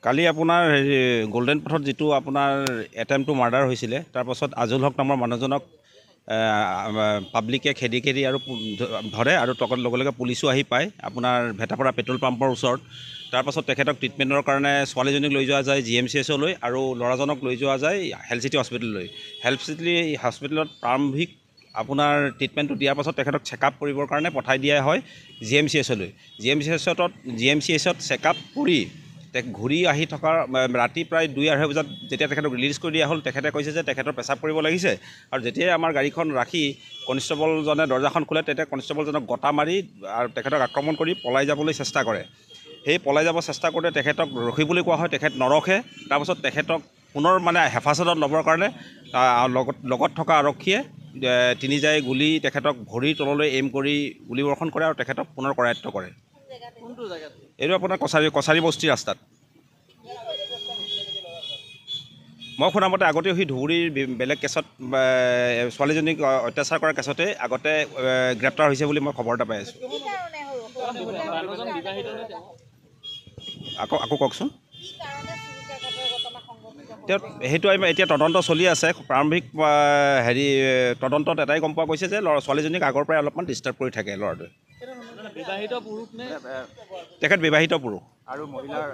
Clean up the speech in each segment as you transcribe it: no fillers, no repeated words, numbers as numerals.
কালি আপোনাৰ গোল্ডেন পথত যিটো আপোনাৰ এটেম্প টু মাৰ্ডাৰ হৈছিলে তাৰ পাছত আজুল হক নামৰ মানুহজনক পাব্লিকে খেদি আৰু ধৰে আৰু লগে লগে পুলিচো আহি পায় আপোনাৰ ভেটাপৰা পেট্ৰল পাম্পৰ ওচৰত। তাৰ পাছত তেখেতক ট্ৰিটমেণ্টৰ কাৰণে ছোৱালীজনীক লৈ যোৱা যায় GMCHলৈ আৰু ল'ৰাজনক লৈ যোৱা যায় হেল্থ চিটি হস্পিটেললৈ। হেল্থ চিটি হস্পিটেলত প্ৰাৰম্ভিক আপোনাৰ ট্ৰিটমেণ্টটো দিয়াৰ পাছত তেখেতক চেকআপ কৰিবৰ কাৰণে পঠাই দিয়া হয় GMCHলৈ। GMCHত চেকআপ কৰি ঘূৰি আহি থকা ৰাতি প্ৰায় 2-2:30 বজাত যেতিয়া তেখেতক ৰিলিজ কৰি দিয়া হ'ল, তেখেতে কৈছে যে তেখেতৰ পেচাব কৰিব লাগিছে আৰু যেতিয়াই আমাৰ গাড়ীখন ৰাখি কনষ্টেবলজনে দৰ্জাখন খোলে তেতিয়া কনষ্টেবলজনক গটা মাৰি আৰু তেখেতক আক্ৰমণ কৰি পলাই যাবলৈ চেষ্টা কৰে। সেই পলাই যাব চেষ্টা কৰোঁতে তেখেতক ৰখিবলৈ কোৱা হয়, তেখেত নৰখে। তাৰপাছত তেখেতক পুনৰ হেফাজতত ল'বৰ কাৰণে লগত থকা আৰক্ষীয়ে তিনি জাই গুলি তেখেতক ভৰিৰ তললৈ এইম কৰি গুলীবৰ্ষণ কৰে আৰু তেখেতক পুনৰ কৰায়ত্ব কৰে। এইটো আপোনাৰ কছাৰী বস্তি ৰাস্তাত। মই শুনামতে আগতে সি ধুবুৰীৰ বেলেগ কেছত ছোৱালীজনীক অত্যাচাৰ কৰা কেছতে আগতে গ্ৰেপ্তাৰ হৈছে বুলি মই খবৰ এটা পাই আছোঁ। আকৌ কওকচোন। সেইটো এতিয়া তদন্ত চলি আছে। প্ৰাৰম্ভিক তদন্তত এটাই গম পোৱা গৈছে যে ছোৱালীজনীক আগৰ পৰাই অলপমান ডিষ্টাৰ্ব কৰি থাকে ল'ৰাটোৱে। তেখেত বিবাহিত পুৰুষ আৰু মহিলাৰ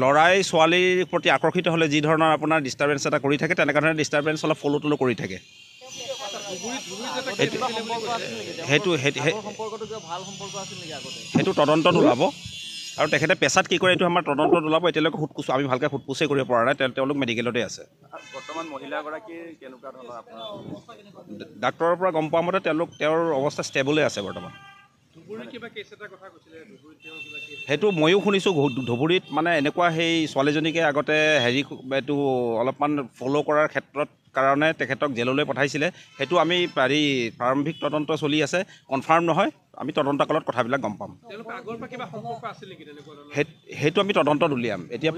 ল'ৰাই ছোৱালীৰ প্ৰতি আকৰ্ষিত হ'লে যি ধৰণৰ আপোনাৰ ডিষ্টাৰ্বেঞ্চ এটা কৰি থাকে তেনেকুৱা ধৰণৰ ডিষ্টাৰ্বেঞ্চ অলপ ফ'ল' কৰি থাকে। সেইটো তদন্তত ওলাব আৰু তেখেতে পেছাত কি কৰে এইটো আমাৰ তদন্তত ওলাব। এতিয়ালৈকে আমি ভালকৈ সোধপোছে কৰিব পৰা নাই। তেওঁলোক মেডিকেলতে আছে। বৰ্তমান মহিলাগৰাকীৰ কেনেকুৱা ধৰণৰ আপোনাৰ ডাক্তৰৰ পৰা গম পোৱা মতে তেওঁৰ অৱস্থা ষ্টেবলে আছে বৰ্তমান। সেইটো ময়ো শুনিছোঁ ধুবুৰীত এনেকুৱা সেই ছোৱালীজনীকে আগতে এইটো অলপমান ফ'ল' কৰাৰ ক্ষেত্ৰত কাৰণে তেখেতক জেললৈ পঠাইছিলে। সেইটো আমি প্ৰাৰম্ভিক তদন্ত চলি আছে, কনফাৰ্ম নহয়। আমি তদন্তকালত কথাবিলাক গম পাম। সেইটো আমি তদন্তত উলিয়াম। এতিয়া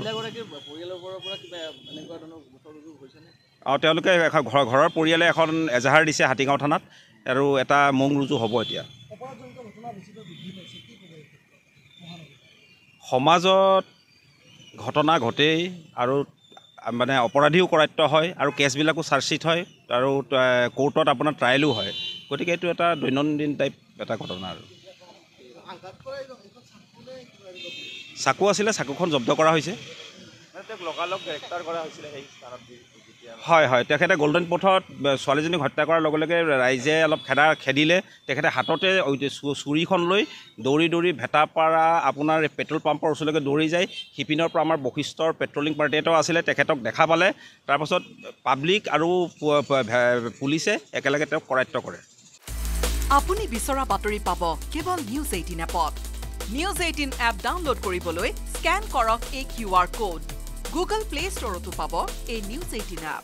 তেওঁলোকে ঘৰৰ পৰিয়ালে এখন এজাহাৰ দিছে হাতীগাঁও থানাত আৰু এটা মং ৰুজু হ'ব। এতিয়া সমাজত ঘটনা ঘটেই আৰু অপৰাধীও কৰায়ত্ব হয় আৰু কেছবিলাকো চাৰ্জশ্বিট হয় আৰু কোৰ্টত আপোনাৰ ট্ৰায়েলো হয়। গতিকে এইটো এটা দৈনন্দিন টাইপ এটা ঘটনা। আৰু চাকু আছিলে, চাকুখন জব্দ কৰা হৈছে। হয়। তেখেতে গোল্ডেন পথত ছোৱালীজনীক হত্যা কৰাৰ লগে লগে ৰাইজে অলপ খেদিলে। তেখেতে হাততে চুৰিখন লৈ দৌৰি ভেটাপাৰা আপোনাৰ পেট্ৰল পাম্পৰ ওচৰলৈকে দৌৰি যায়। সিপিনৰ পৰা আমাৰ বশিষ্ঠৰ পেট্ৰলিং পাৰ্টি এটাও আছিলে, তেখেতক দেখা পালে। তাৰপাছত পাব্লিক আৰু পুলিচে একেলগে তেওঁক কৰায়ত্ব কৰে। আপুনি বিচৰা বাতৰি পাব কেৱল নিউজ 18 এপত। নিউজ 18 এপ ডাউনলোড কৰিবলৈ স্কেন কৰক এই QR কোড। গুগল প্লে ষ্টৰতো পাব এই নিউজ 18 এপ।